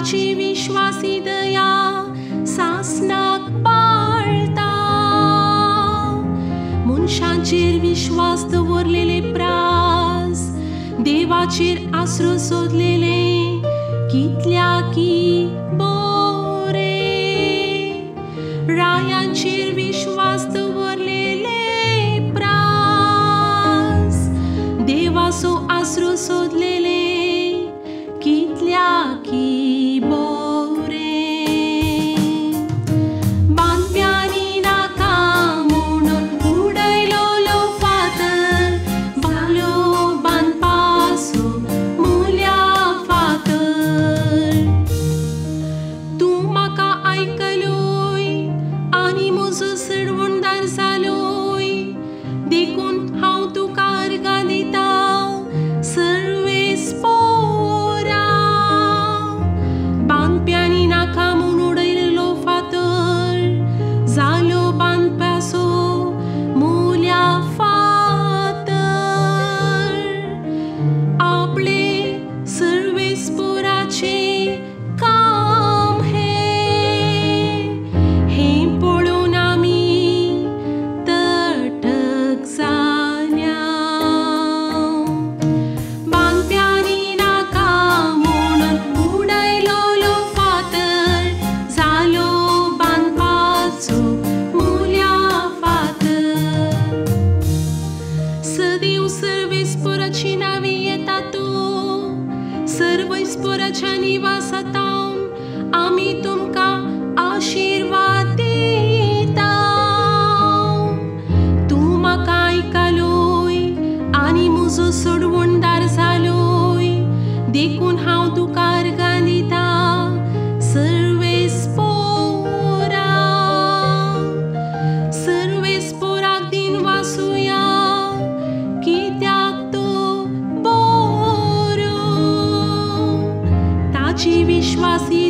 ताची विश्वासी दया सासनाक पाळता. मनशांचेर विश्वास दवरलेले प्रास देवाचेर आसरो सोदलेले कितल्या की बरे. रायांचेर विश्वास दवरलेले प्रास देवाचो आसरो सोदलेले कितल्या की बरे. बांदप्यांनी नाका म्हणून उडयलो फातर बांगलो बांदपाचो मुल्या फातर. तूं म्हाका आयकलोय आनी म्हजो सडवणदार जालोय देखून हांव तुका अर्गां दिता सर्वेस्परा. बांदप्यांनी नाका म्हूण उडयलो फातर जालो बांदपाचो मुल्या फातर. आपले सर्वेस्पराचे काम हें पळोवन आमी तटक जाल्या. बांदप्यांनी नाका म्हणून उडयलो फातर जालो बांदपाचो मुल्या फातर. सदैव सर्वेस्पराची नांवे येतात सर्वेस्पराच्या निवासांत आमी तुमकां आशिर्वाद दिता. तूं म्हाका आयकलोय आनी म्हजो सडवणदार जालोय देखून हांव तुका अर्गां दिता सर्वेस्परा. सर्वेस्पराक दिन वासुया कित्याक तो बरो. ताची विश्वासी